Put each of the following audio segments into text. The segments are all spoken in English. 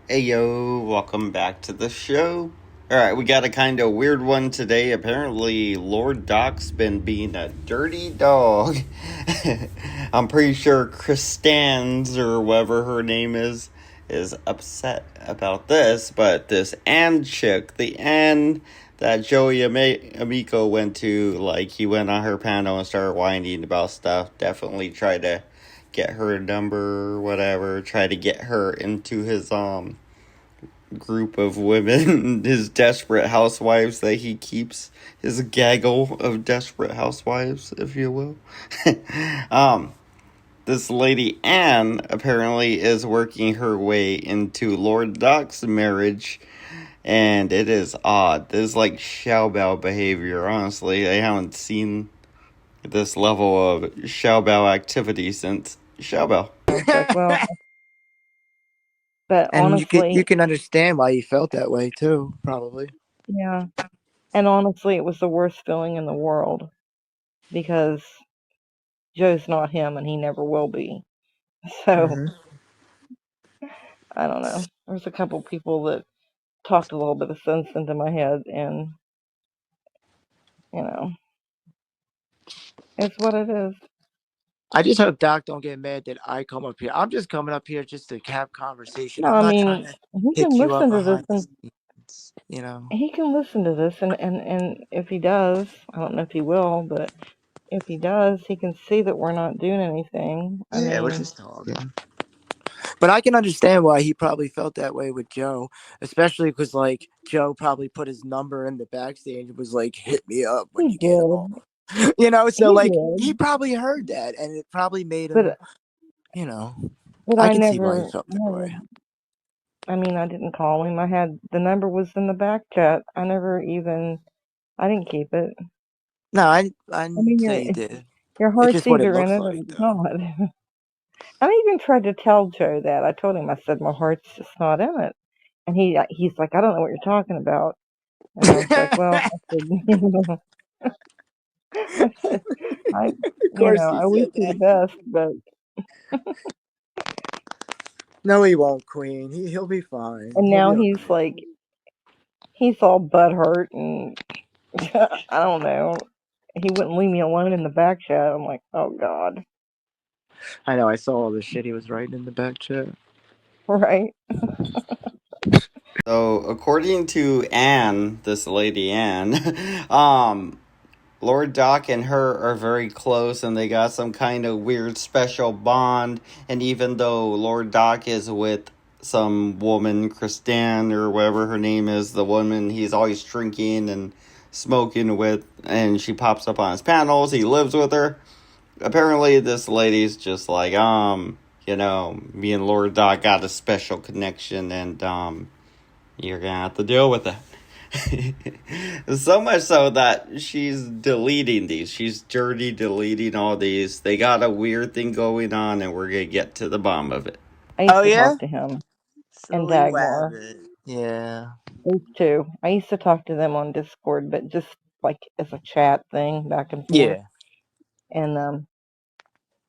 Hey yo, welcome back to the show. Alright, we got a kind of weird one today. Apparently, Lord Doc's been being a dirty dog. I'm pretty sure Kristan's, or whatever her name is upset about this, but this Ann chick, the Ann that Joey Amico went to, like, he went on her panel and started whining about stuff, definitely tried to get her number or whatever, try to get her into his group of women, his desperate housewives that he keeps, his gaggle of desperate housewives, if you will. um, this lady Anne apparently is working her way into Lord Doc's marriage, and it is odd. This is like Xiaobao behavior, honestly. I haven't seen this level of Xiaobao activity since Xiaobao. I was like, well, but And you honestly, can understand why he felt that way too, probably. yeah. And honestly, it was the worst feeling in the world because Joe's not him and he never will be. So, Hmm. I don't know. There's a couple people that talked a little bit of sense into my head, and, you know, it's what it is. I just hope Doc don't get mad that I come up here. I'm just coming up here just to have conversation. No, I'm I not trying mean, to he can hit you up listen to this behind the and scenes, you know. he can listen to this and if he does, I don't know if he will, but if he does, he can see that we're not doing anything. I Yeah, we're mean, just talking. But I can understand why he probably felt that way with Joe, especially because like Joe probably put his number in the backstage and was like, "Hit me up when he you get did. home," you know. So He like he did. probably heard that, and it probably made him, But you know. but I I can see why he never, felt that never. way. I mean, I didn't call him. I had the number was in the back chat. I never even. I didn't keep it. No, I I didn't mean, say he did. your It's heart's just what it either in looks it or like, it's though. not. I even tried to tell Joe that. I told him. I said my heart's just not in it, and he's like, I don't know what you're talking about. And I was like, well, I said, I said, I, Of course he I wish said you the that. best, but No, he won't, Queen. He'll be fine. and He'll now be he's okay. like, he's all butthurt and I don't know. He wouldn't leave me alone in the back chat. I'm like, oh God, I know. I saw all the shit he was writing in the back chat. right? So, according to Anne, this lady Anne, Lord Doc and her are very close and they got some kind of weird special bond. And even though Lord Doc is with some woman, Kristan or whatever her name is, the woman he's always drinking and smoking with, and she pops up on his panels, he lives with her. Apparently, this lady's just like, me and Lord Doc got a special connection and, you're gonna have to deal with it. So much so that she's deleting these. She's dirty deleting all these. They got a weird thing going on, and we're gonna get to the bottom of it. I used Oh to yeah. talk to him and So you have Dagmar. it. Yeah. Those two. I used to talk to them on Discord, but just like as a chat thing, back and forth. Yeah. And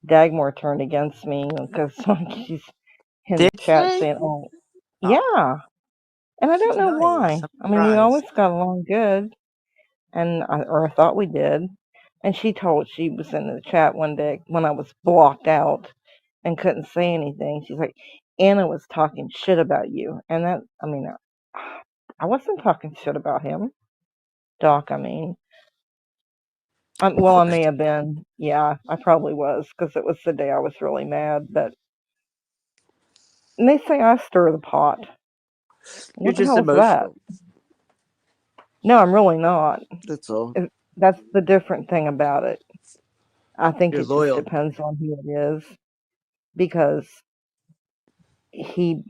Dagmar turned against me because like she's in Did the chat she? saying, "Oh, Oh, yeah," and I don't she's know nice. why. I'm I mean, we always surprised. got along good, or I thought we did. And she was in the chat one day when I was blocked out and couldn't say anything. She's like, Anna was talking shit about you, and that I mean, I wasn't talking shit about him, Doc. I mean, Of well, I course. may have been. Yeah, I probably was because it was the day I was really mad. But and they say I stir the pot. You're What the just hell's that? emotional. No, I'm really not. That's all. That's the different thing about it. I think You're it just loyal. depends on who it is because he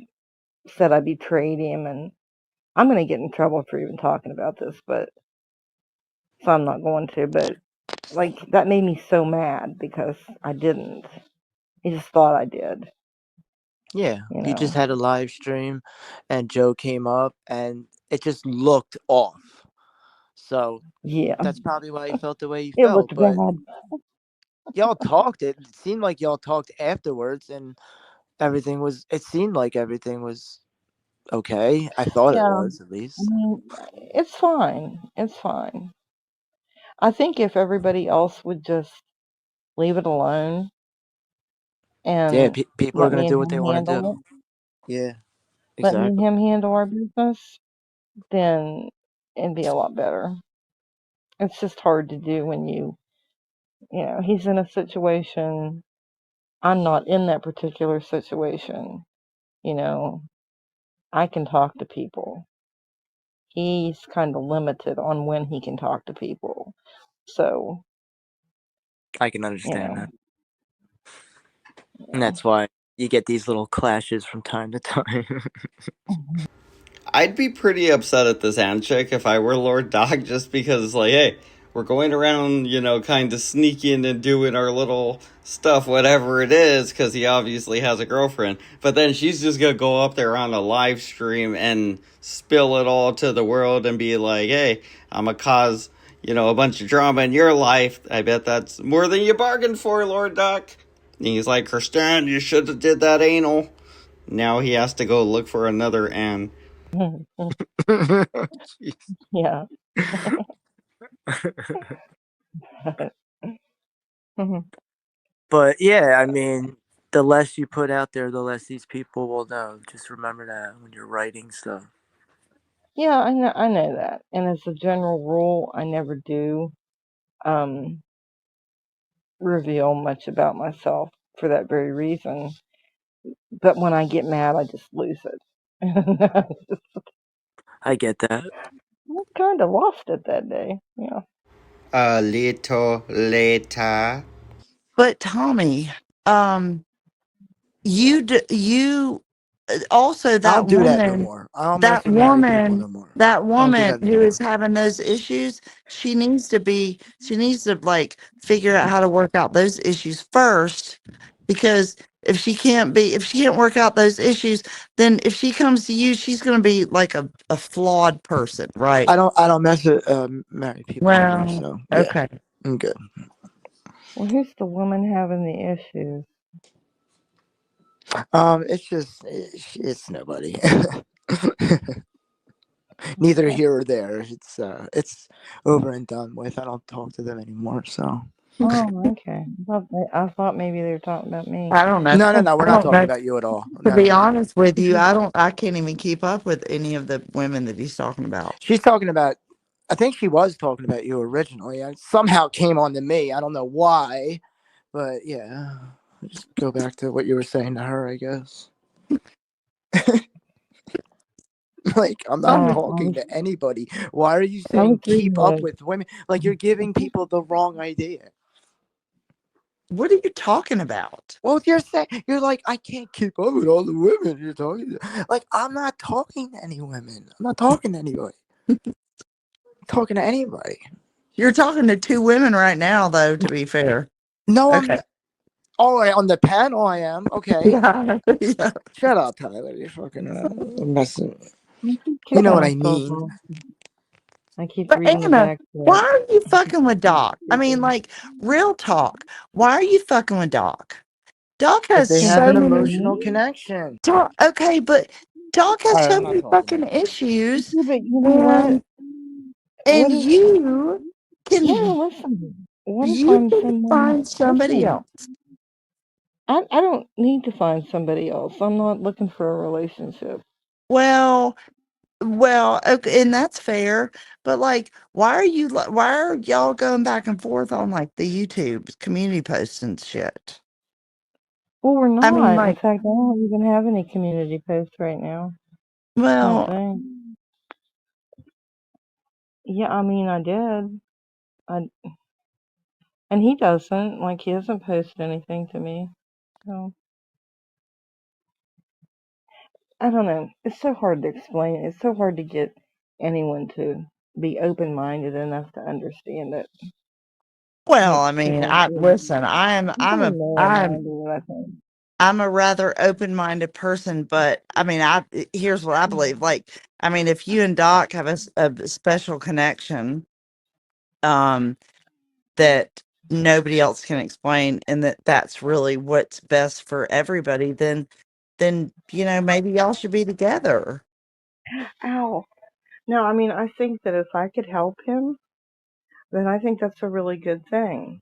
said I betrayed him, and I'm going to get in trouble for even talking about this, but so I'm not going to. But like that made me so mad because I didn't. He just thought I did, Yeah. you You just know. had a live stream, and Joe came up, and it just looked off. So Yeah, that's probably why he felt the way he it felt. looked But bad. y'all talked. It seemed like y'all talked afterwards, and everything was. It seemed like everything was okay. I thought it Yeah, was, at I least. mean, it's fine. It's fine. I think if everybody else would just leave it alone Yeah, and people are let gonna me and do what they him want to handle do. it, Yeah, let me and exactly. him handle our business, then it'd be a lot better. It's just hard to do when he's in a situation. I'm not in that particular situation. You know, I can talk to people. He's kind of limited on when he can talk to people. So, I can you understand know, that, and yeah. that's why you get these little clashes from time to time. I'd be pretty upset at this handshake if I were Lord Doc, just because, like, hey, we're going around, kind of sneaking and doing our little stuff, whatever it is, because he obviously has a girlfriend. But then she's just gonna go up there on a live stream and spill it all to the world and be like, hey, I'm gonna cause, a bunch of drama in your life. I bet that's more than you bargained for, Lord Doc. And he's like, Christian, you should have did that anal. Now he has to go look for another Anne. Jeez. Yeah. But yeah, I mean, the less you put out there, the less these people will know. Just remember that when you're writing stuff. Yeah, I know that. And as a general rule, I never do um reveal much about myself for that very reason. But when I get mad, I just lose it. I I get that. kind of lost it that day. Yeah. A little later. But Tommy, um, you also I don't do that no more. I don't mess that with married people woman, no more. that I don't do woman that no who is more. having those issues, she needs to like figure out how to work out those issues first, because if she can't work out those issues, then if she comes to you, she's going to be like a flawed person, right? I don't mess with married people no more. Well, So yeah, okay. I'm good. Well, who's the woman having the issues? It's just it's nobody. Neither Okay. here or there. It's over and done with. I don't talk to them anymore. So Oh, okay. I thought maybe they were talking about me. I don't know. no, we're I not don't talking know. about you at all. To No, be no. honest with you, I can't even keep up with any of the women that he's talking about. She's talking about. I think she was talking about you originally. It somehow came on to me. I don't know why, but yeah. Just go back to what you were saying to her, I guess. Like, I'm not Uh, I talking was, to anybody. Why are you I was saying reading keep up with women? Like, you're giving people the wrong idea. What are you talking about? Well, if you're saying, you're like, I can't keep up with all the women you're talking to. Like, I'm not talking to any women. I'm not talking to anybody. I'm talking to anybody. You're talking to two women right now, though, to be fair. No, I'm Okay. not. Oh, on the panel, I am. Okay. Yeah. Yeah. Shut up, Tyler. You're fucking messing. I keep You know kicking what I myself mean. off. I keep But reading the Anna, back why book. are you I keep fucking with feeling Doc? I mean, stupid. like, real talk. Why are you fucking with Doc? Doc Because has they Because have so an he's many. emotional mean. connection. Okay, but Doc All has right, so I'm not many talking fucking anymore. issues, Yeah, but you know what? and What and if? can No, listen. What if you I'm can someone? find somebody Listen. else. I don't need to find somebody else. I'm not looking for a relationship. Well, okay, and that's fair. But like, why are y'all going back and forth on like the YouTube community posts and shit? Well, we're I mean, not. In like, fact, I don't even have any community posts right now. I don't well, think. Yeah, I mean, I did. I and he doesn't. Like, he doesn't post anything to me. So I don't know. It's so hard to explain. It's so hard to get anyone to be open-minded enough to understand it. well, Like I mean, I listen. people are narrow-minded, I think. I'm a rather open-minded person, but I mean, here's what I believe. Like, I mean, if you and Doc have a special connection, um, that nobody else can explain, and that's really what's best for everybody, then maybe y'all should be together. Ow. No, I mean, I think that if I could help him, then I think that's a really good thing.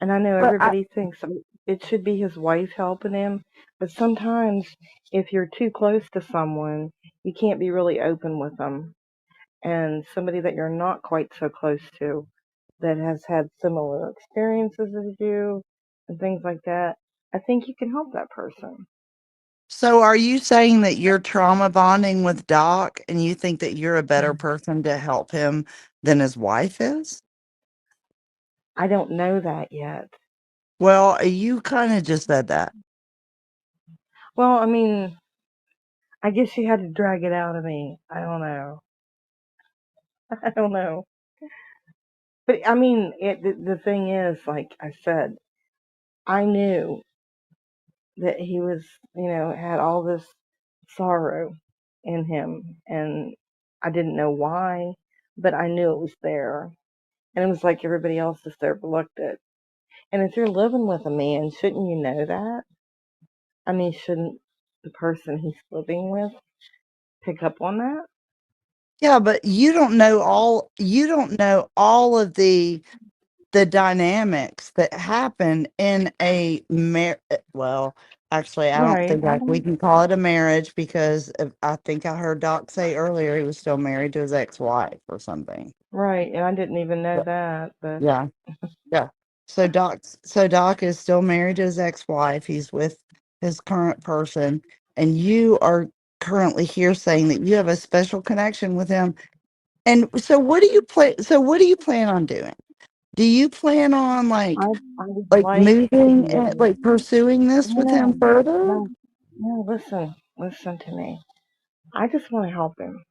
And I know But everybody thinks it should be his wife helping him, but sometimes if you're too close to someone, you can't be really open with them. And somebody that you're not quite so close to, that has had similar experiences as you and things like that, I think you can help that person. so are you saying that you're trauma bonding with Doc and you think that you're a better person to help him than his wife is? I don't know that yet. Well, you kind of just said that. Well, I mean, I guess she had to drag it out of me. I don't know. I don't know. But I mean, the thing is, like I said, I knew that he was, had all this sorrow in him, and I didn't know why, but I knew it was there. And it was like everybody else just overlooked it. And if you're living with a man, shouldn't you know that? I mean, shouldn't the person he's living with pick up on that? Yeah, but you don't know all of the dynamics that happen in a well, actually, I don't Right. think we can call it a marriage because I think I heard Doc say earlier he was still married to his ex-wife or something. Right. And I didn't even know Yeah, that, but yeah, yeah. So Doc is still married to his ex-wife. He's with his current person, and you are currently here saying that you have a special connection with him. And so what do you plan? So what do you plan on doing? Do you plan on I would like like to moving be and able. like pursuing this with him No, further? no, no. Listen to me. I just want to help him.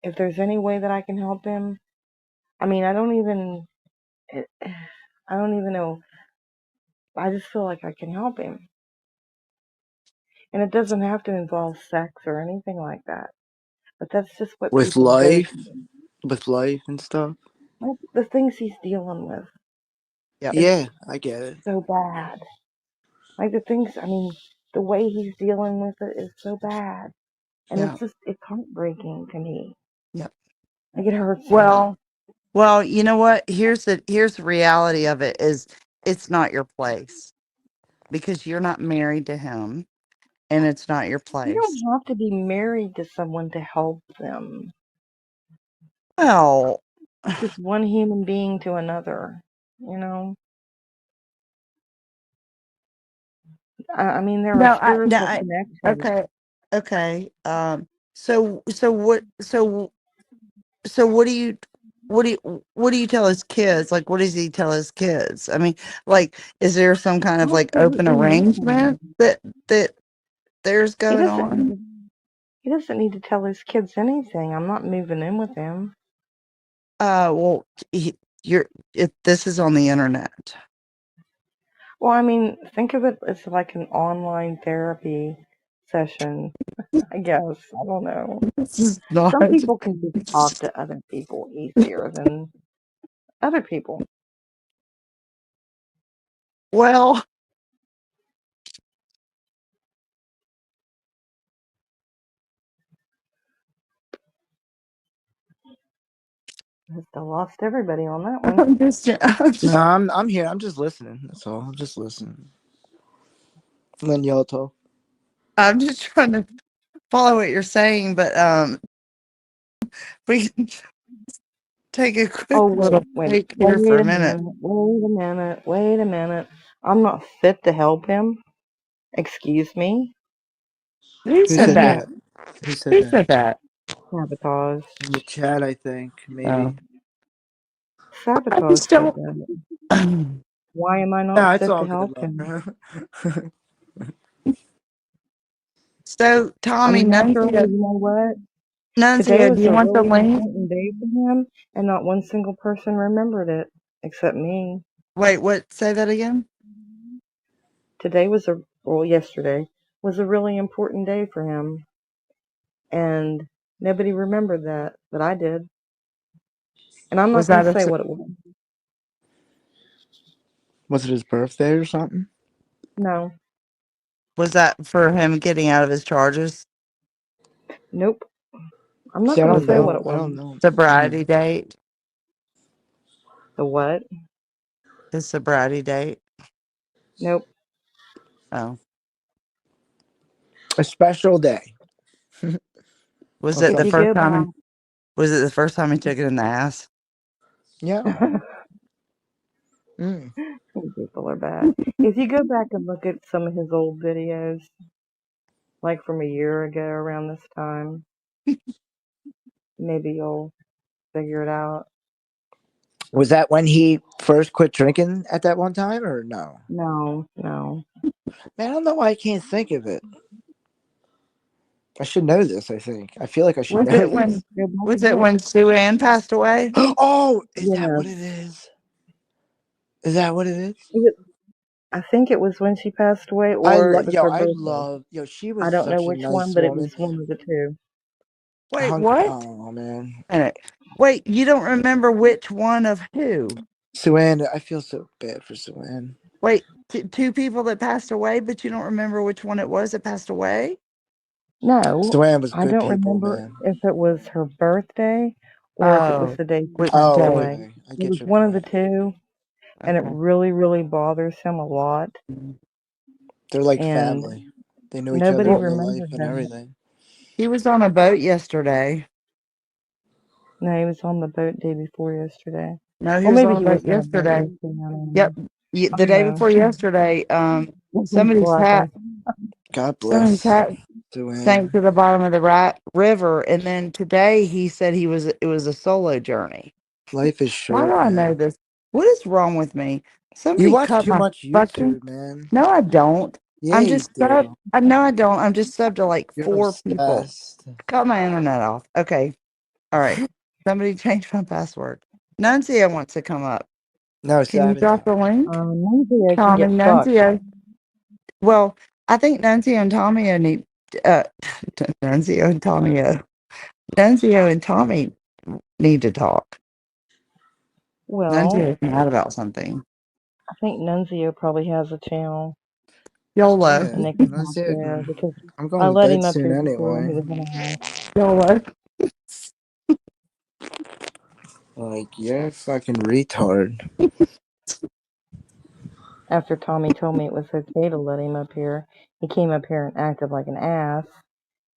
If there's any way that I can help him, I mean, I don't even know. I just feel like I can help him, and it doesn't have to involve sex or anything like that. But that's just what With people go life, through. with life and stuff. Like the things he's dealing with Yeah. is Yeah, I get it. so bad. Like the things, I mean, the way he's dealing with it is so bad, and Yeah. it's heartbreaking to me. Yeah. Like it hurts me. Well, you know what? Here's the reality of it is it's not your place because you're not married to him and it's not your You place. don't have to be married to someone to help them. Well, It's just one human being to another. You know, I mean, there are no, no, spiritual connections. okay. Okay. So what do you tell his kids? Like, what does he tell his kids? I mean, like, is there some kind of like open Absolutely arrangement nothing. that there's He going doesn't need on? to. He doesn't need to tell his kids anything. I'm not moving in with him. Well, you're if this is on the internet. Well, I mean, think of it as like an online therapy session. I guess. I don't know. This is not. Some people can just talk to other people easier than other people. Well, I still lost everybody on that one. I'm No, just, I'm here. I'm just listening. That's all. I'm just listening. And then y'all talk. I'm just trying to follow what you're saying, but we can take a quick Oh, little break here for wait a a minute. minute, wait a minute. I'm not fit to help him. Excuse me? Who Who said said Mm-mm. that? that? Who said Who that? said that? Sabotage. In the chat, I think maybe. I Sabotage just said don't. that. Why am I No, not it's fit to all good, help him? Laura. So, I Tommy, mean, after all, Nunzio, you know what? Today Nunzio, do was you a want the really link? important day for him, and not one single person remembered it except me. Wait, what? Say that again? Yesterday was a really important day for him, and nobody remembered that, but I did. And I'm Was not going that to a say what it was. Was it his birthday or something? No, Was that for him getting out of his charges? Nope. I'm not See, I going don't to say what know. it I was. don't know. Sobriety date? The what? His sobriety date? Nope. Oh. A special day. Was Of it If the some you sort. first go time back, was it the first time he took it in the ass? Yeah. Mm. people are bad. If you go back and look at some of his old videos, like from a year ago around this time, maybe you'll figure it out. Was that when he first quit drinking at that one time, or no? No, no. Man, I don't know why I can't think of it. I should know this. I think. I feel like I should Was know it when this. Go back was and it look. when Sue Ann passed away? Oh, is that what Yes. it is? Is that what it is? I think it was when she passed away, I or love. it was Yo, her I birthday. love. Yo, she I was don't know such a which one, nice but it was woman. one of the two. Wait, what? Oh man, Minute. Wait, you don't remember which one of who? Suanne. I feel so bad for Suanne. Wait, two people that passed away, but you don't remember which one it was that passed away? No, Suanne was I good don't people, remember man. if it was her birthday or if it was Oh, the day she which passed Oh, day? away. okay. I It get was your one of the point. two, and it Okay. really, really bothers him a lot. They're like And family. They knew each other nobody in Well, real life remembered and him. everything. he was on a boat yesterday. No, he was on the boat day before yesterday. No, he Well, was maybe on a he boat was on a boat yesterday. yesterday. I don't Yep. know. I The don't day know. before yesterday, somebody's hat Blacking. God somebody's bless hat sank Suanne. to the bottom of the river, and then today he said it was a solo journey. Life is Why do short, I know man. this? What is wrong with me? You Somebody watch cut too my much fucking. YouTube, man. No, I don't. Yeah, I'm you just sub. do. I no, I don't. I'm just sub to like You're 4 people. obsessed. Cut my internet off. Okay. All right. Somebody changed my password. Nuncio wants to come up. No, Can you drop the sabotage. link? Nunzio can Tommy get fucked. Nuncio. Well, I think Nuncio and Tommy need uh Nuncio and Tommy Nuncio and Tommy need to talk. Well, Nuncio is mad about something. I think Nunzio probably has a channel, YOLO. Yeah, and they can talk that's it. there because I'm I going to let bed him up soon here before. He anyway. was an ass. YOLO. Like, you're a fucking retard. After Tommy told me it was okay to let him up here, he came up here and acted like an ass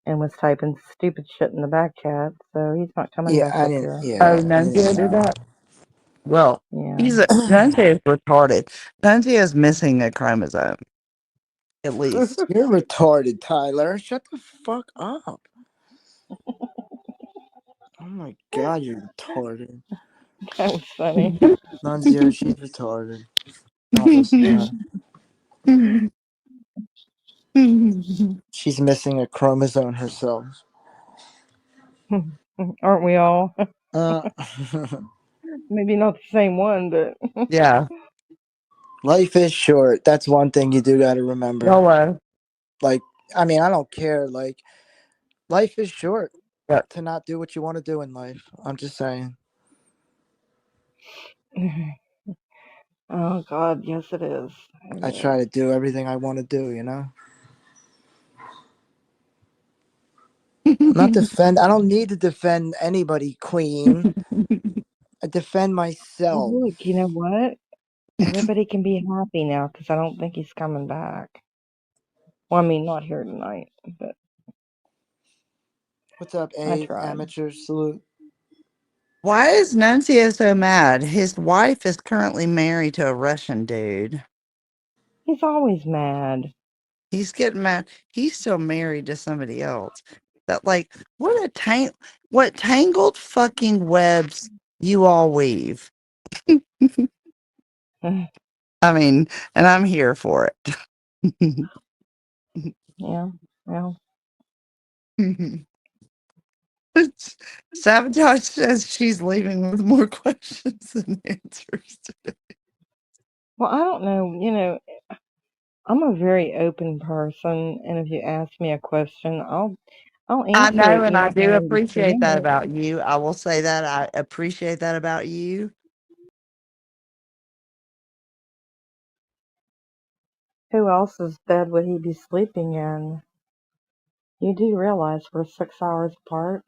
and was typing stupid shit in the back chat, so he's not coming Yeah, back I up didn't. here. Yeah, Oh, I didn't Nuncio did know. that? Well, Yeah. Nuncio is retarded. Nuncio is missing a chromosome, at least. You're retarded, Tyler. Shut the fuck up. Oh my god, you're retarded. That was funny. Nunzio, she's retarded. Don't listen to her. She's missing a chromosome herself. Aren't we all? Uh, Maybe not the same one, but Yeah. life is short. That's one thing you do got to remember. YOLO. Like, I mean, I don't care. Like, life is short Yep. to not do what you want to do in life. I'm just saying. oh God, yes it is. It I is. try to do everything I want to do, you know? I'm not defend. I don't need to defend anybody, Queen. I defend Oh, myself. look, you know what? Everybody can be happy now because I don't think he's coming back. Well, I mean, not here tonight, but What's up, I A? tried. Amateur salute. Why is Nuncio so mad? His wife is currently married to a Russian dude. He's always mad. He's getting mad. He's still married to somebody else. That like what tangled fucking webs you all weave. I mean, and I'm here for it. Yeah, well, Sabotage says she's leaving with more questions than answers. I don't know. I'm a very open person, and if you ask me a question, I'll I answer know, it. and I If I do appreciate understand that it. about you. I will say that I appreciate that about you. Who else's bed would he be sleeping in? You do realize we're 6 hours apart,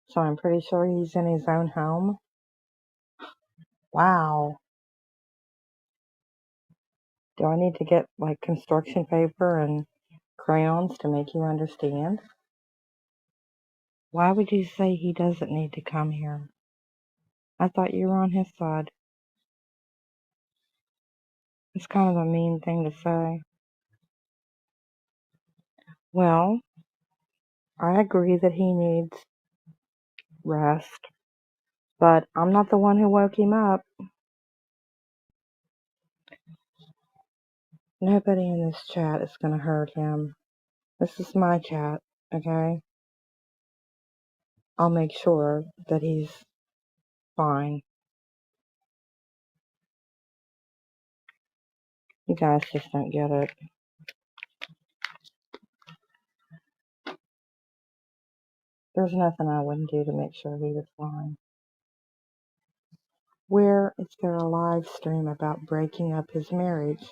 so I'm pretty sure he's in his own home. Wow. Do I need to get like construction paper and crayons to make you understand? Why would you say he doesn't need to come here? I thought you were on his side. It's kind of a mean thing to say. Well, I agree that he needs rest, but I'm not the one who woke him up. Nobody in this chat is going to hurt him. This is my chat, okay? I'll make sure that he's fine. You guys just don't get it. There's nothing I wouldn't do to make sure he was fine. Where is there a live stream about breaking up his marriage?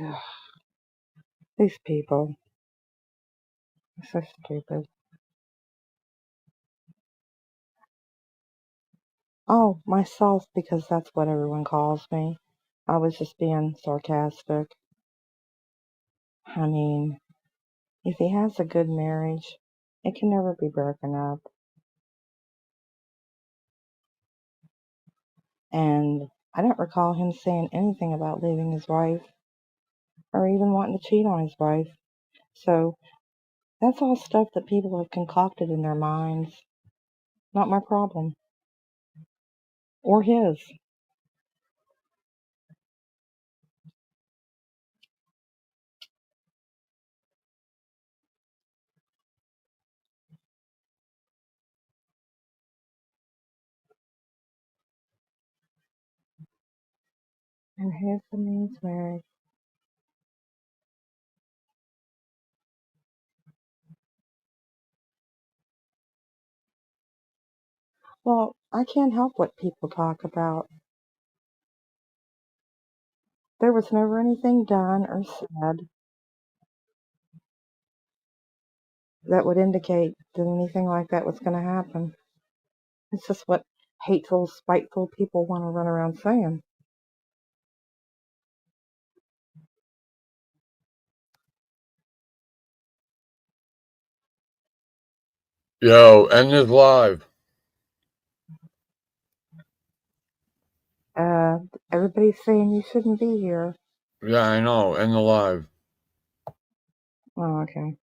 Ugh, these people are so stupid. Oh, myself, because that's what everyone calls me. I was just being sarcastic. I mean, if he has a good marriage, it can never be broken up. And I don't recall him saying anything about leaving his wife or even wanting to cheat on his wife. So that's all stuff that people have concocted in their minds. Not my problem. Or his. And here's the man's marriage. Well, I can't help what people talk about. There was never anything done or said that would indicate that anything like that was going to happen. It's just what hateful, spiteful people want to run around saying. Yo, end this live. Everybody's saying you shouldn't be here. Yeah, I know. End the live. Oh, okay.